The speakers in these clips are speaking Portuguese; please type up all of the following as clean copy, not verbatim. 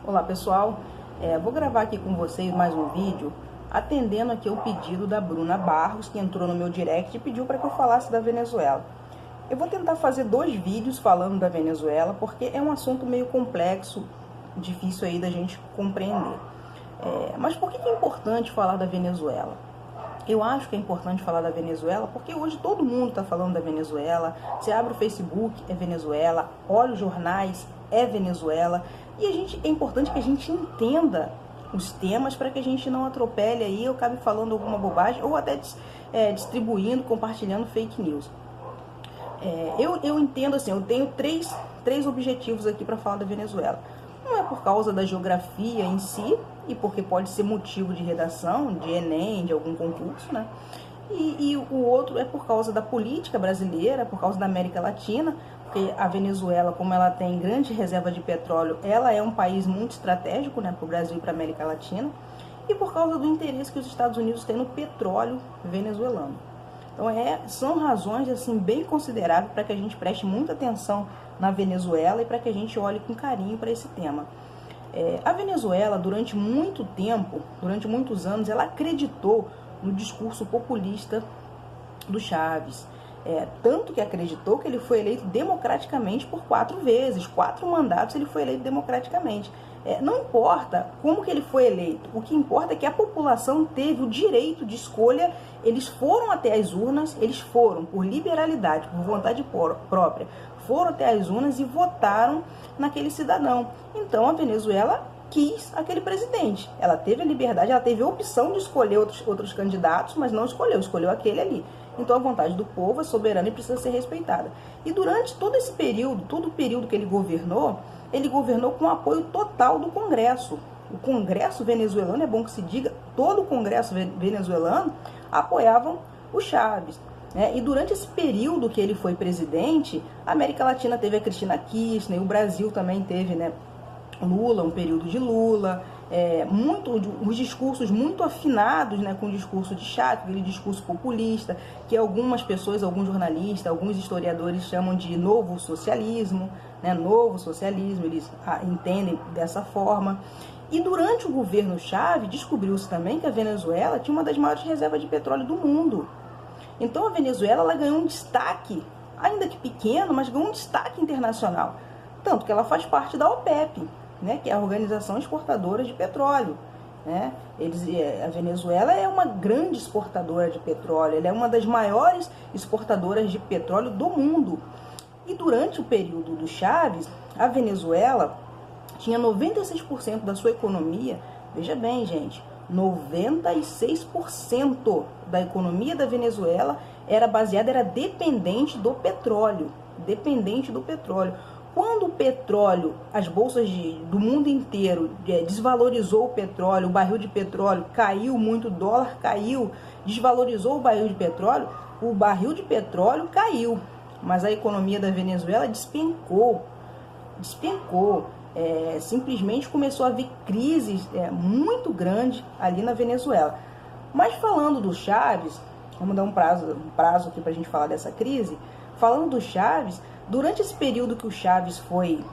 Olá pessoal, vou gravar aqui com vocês mais um vídeo atendendo aqui o pedido da Bruna Barros, que entrou no meu direct e pediu para que eu falasse da Venezuela. Eu vou tentar fazer 2 vídeos falando da Venezuela, porque é um assunto meio complexo, difícil aí da gente compreender. Mas por que é importante falar da Venezuela? Eu acho que é importante falar da Venezuela porque hoje todo mundo está falando da Venezuela. Você abre o Facebook, é Venezuela, olha os jornais, é Venezuela. E é importante que a gente entenda os temas para que a gente não atropele aí ou acabe falando alguma bobagem ou até distribuindo, compartilhando fake news. Eu entendo assim, eu tenho três objetivos aqui para falar da Venezuela. Não é por causa da geografia em si, e porque pode ser motivo de redação, de Enem, de algum concurso, né? E o outro é por causa da política brasileira, por causa da América Latina, porque a Venezuela, como ela tem grande reserva de petróleo, ela é um país muito estratégico, né, para o Brasil e para a América Latina, e por causa do interesse que os Estados Unidos têm no petróleo venezuelano. Então são razões assim, bem consideráveis para que a gente preste muita atenção na Venezuela e para que a gente olhe com carinho para esse tema. A Venezuela, durante muito tempo, durante muitos anos, ela acreditou no discurso populista do Chávez. Tanto que acreditou que ele foi eleito democraticamente por 4 vezes, 4 mandatos ele foi eleito democraticamente. Não importa como que ele foi eleito, o que importa é que a população teve o direito de escolha, eles foram até as urnas, eles foram por liberalidade, por vontade própria, foram até as urnas e votaram naquele cidadão. Então a Venezuela quis aquele presidente, ela teve a liberdade, ela teve a opção de escolher outros candidatos, mas não escolheu aquele ali. Então a vontade do povo é soberana e precisa ser respeitada. E durante todo esse período, todo o período que ele governou com apoio total do Congresso. O Congresso venezuelano, é bom que se diga, todo o Congresso venezuelano apoiavam o Chávez. E durante esse período que ele foi presidente, a América Latina teve a Cristina Kirchner, o Brasil também teve, né, Lula, um período de Lula, os discursos muito afinados, né, com o discurso de Chávez, aquele discurso populista, que algumas pessoas, alguns jornalistas, alguns historiadores chamam de novo socialismo, né, novo socialismo, eles entendem dessa forma. E durante o governo Chávez, descobriu-se também que a Venezuela tinha uma das maiores reservas de petróleo do mundo. Então a Venezuela ela ganhou um destaque, ainda que pequeno, mas ganhou um destaque internacional. Tanto que ela faz parte da OPEP, né, que é a Organização Exportadora de Petróleo. Né? A Venezuela é uma grande exportadora de petróleo, ela é uma das maiores exportadoras de petróleo do mundo. E durante o período do Chávez, a Venezuela tinha 96% da sua economia, veja bem, gente, 96% da economia da Venezuela era dependente do petróleo, Quando o petróleo, as bolsas do mundo inteiro desvalorizou o petróleo, o barril de petróleo caiu muito, o dólar caiu, desvalorizou o barril de petróleo caiu, mas a economia da Venezuela despencou. Simplesmente começou a haver crises muito grandes ali na Venezuela. Mas falando do Chávez, vamos dar um prazo aqui para a gente falar dessa crise. Falando do Chávez, durante esse período que o Chávez foi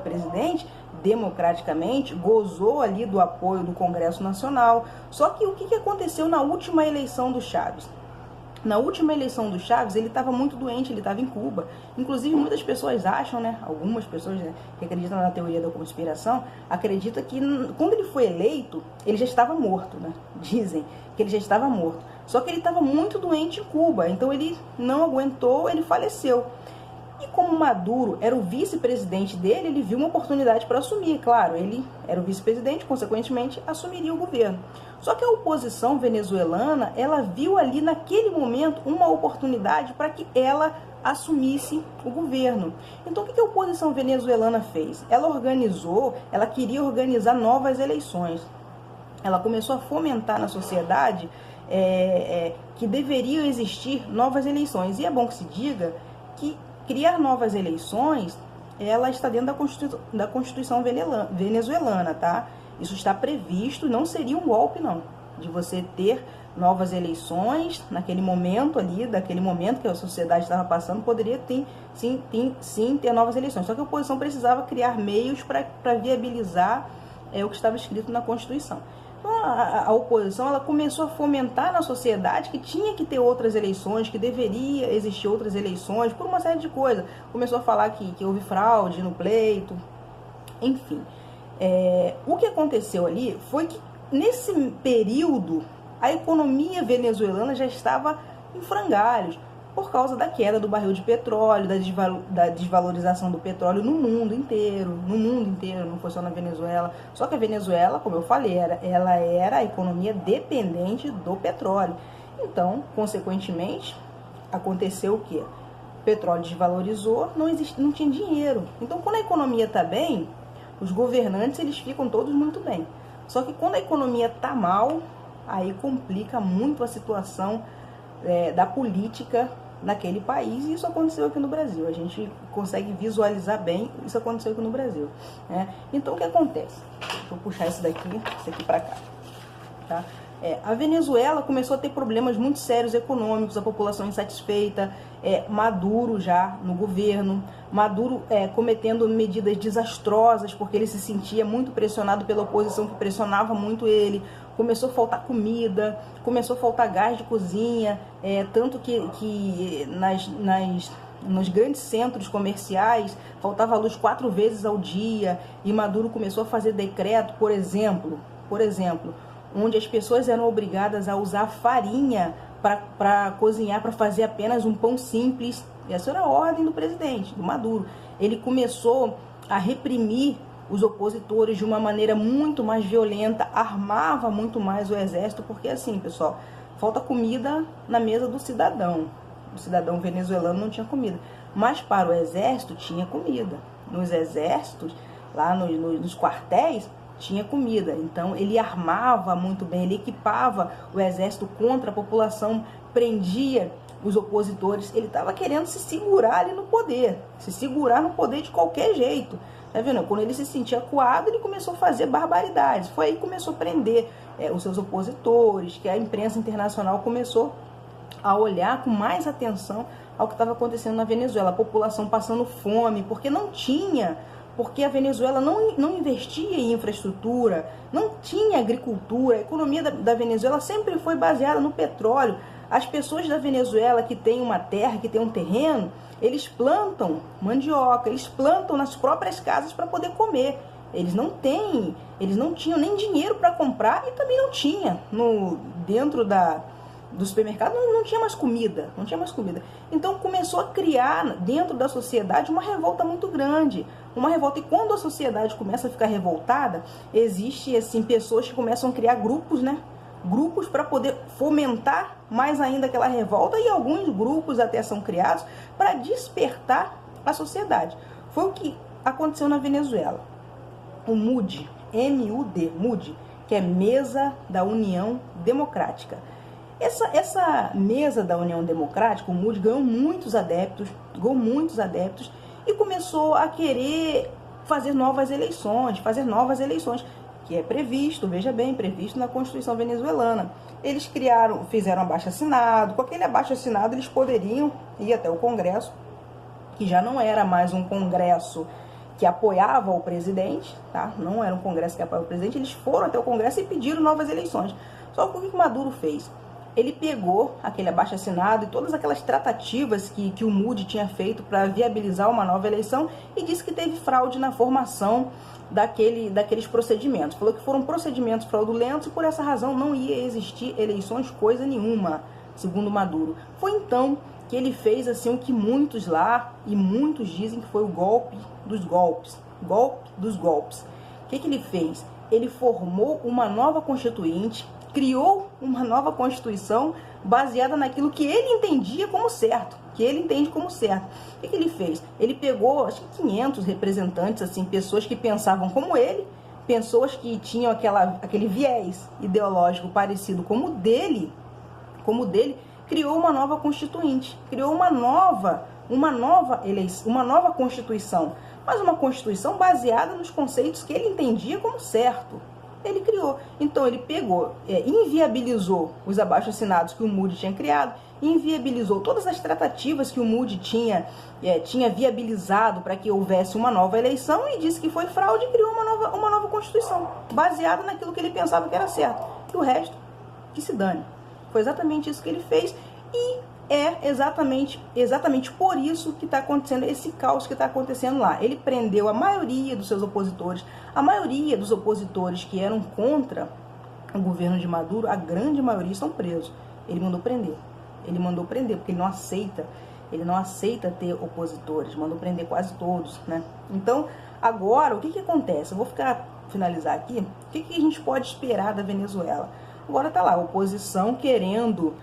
presidente, democraticamente, gozou ali do apoio do Congresso Nacional. Só que o que aconteceu na última eleição do Chávez? Na última eleição do Chávez, ele estava muito doente, ele estava em Cuba. Inclusive, muitas pessoas acham, né, algumas pessoas, né, que acreditam na teoria da conspiração, acreditam que quando ele foi eleito, ele já estava morto, né? Dizem que ele já estava morto. Só que ele estava muito doente em Cuba, então ele não aguentou, ele faleceu. E como Maduro era o vice-presidente dele, ele viu uma oportunidade para assumir. Claro, ele era o vice-presidente, consequentemente, assumiria o governo. Só que a oposição venezuelana, ela viu ali naquele momento uma oportunidade para que ela assumisse o governo. Então, o que a oposição venezuelana fez? Ela queria organizar novas eleições. Ela começou a fomentar na sociedade que deveriam existir novas eleições. E é bom que se diga que criar novas eleições, ela está dentro da Constituição venezuelana, tá? Isso está previsto, não seria um golpe, não, de você ter novas eleições naquele momento ali, daquele momento que a sociedade estava passando, poderia sim ter novas eleições. Só que a oposição precisava criar meios para viabilizar o que estava escrito na Constituição. Então, a oposição ela começou a fomentar na sociedade que tinha que ter outras eleições, que deveria existir outras eleições, por uma série de coisas. Começou a falar que houve fraude no pleito, enfim. O que aconteceu ali foi que, nesse período, a economia venezuelana já estava em frangalhos, por causa da queda do barril de petróleo, da desvalorização do petróleo no mundo inteiro, não foi só na Venezuela. Só que a Venezuela, como eu falei, ela era a economia dependente do petróleo. Então, consequentemente, aconteceu o quê? O petróleo desvalorizou, não tinha dinheiro. Então, quando a economia está bem, os governantes eles ficam todos muito bem. Só que quando a economia está mal, aí complica muito a situação da política naquele país, e isso aconteceu aqui no Brasil. A gente consegue visualizar bem isso aconteceu aqui no Brasil, né? Então, o que acontece? Vou puxar isso aqui para cá, tá? A Venezuela começou a ter problemas muito sérios econômicos, a população insatisfeita, Maduro já no governo, Maduro cometendo medidas desastrosas, porque ele se sentia muito pressionado pela oposição, que pressionava muito ele. Começou a faltar comida, começou a faltar gás de cozinha, tanto que nos grandes centros comerciais faltava luz 4 vezes ao dia, e Maduro começou a fazer decreto, por exemplo, onde as pessoas eram obrigadas a usar farinha para cozinhar, para fazer apenas um pão simples. Essa era a ordem do presidente, do Maduro. Ele começou a reprimir os opositores de uma maneira muito mais violenta, armava muito mais o exército, porque assim, pessoal, falta comida na mesa do cidadão. O cidadão venezuelano não tinha comida, mas para o exército tinha comida. Nos exércitos, lá nos quartéis, tinha comida. Então ele armava muito bem, ele equipava o exército contra a população, prendia os opositores. Ele estava querendo se segurar ali no poder, de qualquer jeito. Tá vendo? Quando ele se sentia acuado, ele começou a fazer barbaridades. Foi aí que começou a prender os seus opositores, que a imprensa internacional começou a olhar com mais atenção ao que estava acontecendo na Venezuela. A população passando fome, porque a Venezuela não investia em infraestrutura, não tinha agricultura. A economia da Venezuela sempre foi baseada no petróleo. As pessoas da Venezuela que têm uma terra, que têm um terreno, eles plantam mandioca, eles plantam nas próprias casas para poder comer. Eles não tinham nem dinheiro para comprar, e também não tinha dentro do supermercado, não tinha mais comida, Então começou a criar dentro da sociedade uma revolta muito grande, e quando a sociedade começa a ficar revoltada, existe assim pessoas que começam a criar grupos, né? Grupos para poder fomentar mais ainda aquela revolta, e alguns grupos até são criados para despertar a sociedade. Foi o que aconteceu na Venezuela. O MUD, MUD, que é Mesa da União Democrática. Essa Mesa da União Democrática, o MUD, ganhou muitos adeptos, e começou a querer fazer novas eleições, que é previsto, veja bem, previsto na Constituição venezuelana. Eles fizeram abaixo-assinado. Com aquele abaixo-assinado eles poderiam ir até o Congresso, que já não era mais um Congresso que apoiava o presidente, tá? Não era um Congresso que apoiava o presidente. Eles foram até o Congresso e pediram novas eleições. Só que o que Maduro fez? Ele pegou aquele abaixo-assinado e todas aquelas tratativas que o MUD tinha feito para viabilizar uma nova eleição, e disse que teve fraude na formação daqueles procedimentos. Falou que foram procedimentos fraudulentos, e por essa razão não ia existir eleições coisa nenhuma, segundo Maduro. Foi então que ele fez assim o que muitos lá, e muitos dizem que foi o golpe dos golpes. O que ele fez? Ele formou uma nova constituinte, criou uma nova Constituição baseada naquilo que ele entendia como certo, O que ele fez? Ele pegou, acho que 500 representantes, assim, pessoas que pensavam como ele, pessoas que tinham aquele viés ideológico parecido como o dele, criou uma nova constituinte, criou uma nova eleição, uma nova Constituição, mas uma Constituição baseada nos conceitos que ele entendia como certo. ele criou. Então ele pegou, inviabilizou os abaixo-assinados que o Moody tinha criado, inviabilizou todas as tratativas que o Moody tinha viabilizado para que houvesse uma nova eleição e disse que foi fraude e criou uma nova Constituição, baseada naquilo que ele pensava que era certo. E o resto, que se dane. Foi exatamente isso que ele fez e é exatamente por isso que está acontecendo esse caos que está acontecendo lá. Ele prendeu a maioria dos seus opositores, a maioria dos opositores que eram contra o governo de Maduro, a grande maioria estão presos. Ele mandou prender, porque ele não aceita ter opositores, mandou prender quase todos, né? Então, agora, o que acontece? Eu vou finalizar aqui, o que a gente pode esperar da Venezuela? Agora tá lá, a oposição querendo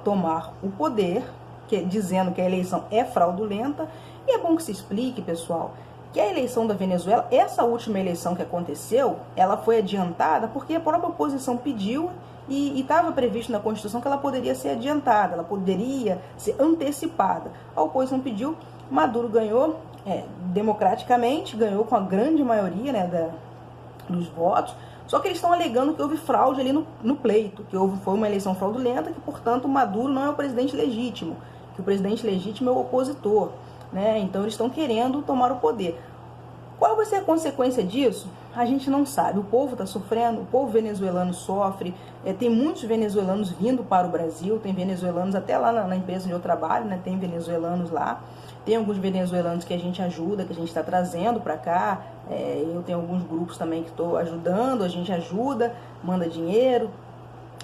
tomar o poder, dizendo que a eleição é fraudulenta, e é bom que se explique, pessoal, que a eleição da Venezuela, essa última eleição que aconteceu, ela foi adiantada porque a própria oposição pediu e estava previsto na Constituição que ela poderia ser adiantada, ela poderia ser antecipada. A oposição pediu, Maduro ganhou democraticamente, ganhou com a grande maioria, né, dos votos. Só que eles estão alegando que houve fraude ali no pleito, que foi uma eleição fraudulenta, que, portanto, Maduro não é o presidente legítimo, que o presidente legítimo é o opositor, né? Então, eles estão querendo tomar o poder. Qual vai ser a consequência disso? A gente não sabe. O povo está sofrendo, o povo venezuelano sofre, tem muitos venezuelanos vindo para o Brasil, tem venezuelanos até lá na empresa onde eu trabalho, né? Tem venezuelanos lá, tem alguns venezuelanos que a gente ajuda, que a gente está trazendo para cá, eu tenho alguns grupos também que estou ajudando, a gente ajuda, manda dinheiro,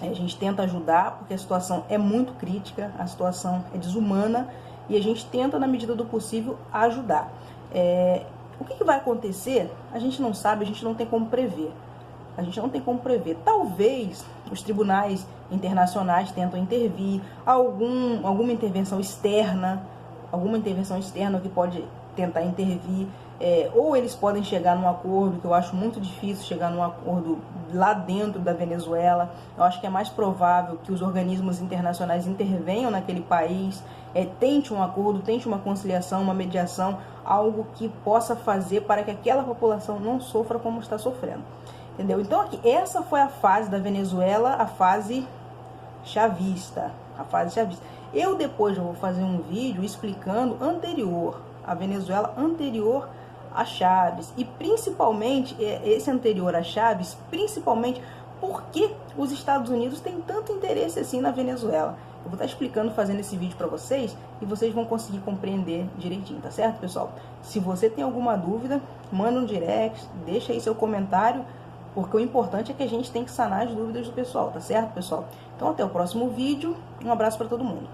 a gente tenta ajudar, porque a situação é muito crítica, a situação é desumana, e a gente tenta, na medida do possível, ajudar. O que vai acontecer? A gente não sabe, a gente não tem como prever. Talvez os tribunais internacionais tentam intervir, alguma intervenção externa que pode tentar intervir, ou eles podem chegar num acordo, que eu acho muito difícil chegar num acordo lá dentro da Venezuela. Eu acho que é mais provável que os organismos internacionais intervenham naquele país, tente um acordo, tente uma conciliação, uma mediação, algo que possa fazer para que aquela população não sofra como está sofrendo. Entendeu? Então, aqui, essa foi a fase da Venezuela, a fase chavista. Eu depois vou fazer um vídeo explicando a Venezuela anterior a Chávez, e principalmente, esse anterior a Chávez, principalmente porque os Estados Unidos têm tanto interesse assim na Venezuela. Eu vou estar explicando, fazendo esse vídeo para vocês, e vocês vão conseguir compreender direitinho, tá certo, pessoal? Se você tem alguma dúvida, manda um direct, deixa aí seu comentário, porque o importante é que a gente tem que sanar as dúvidas do pessoal, tá certo, pessoal? Então, até o próximo vídeo, um abraço para todo mundo.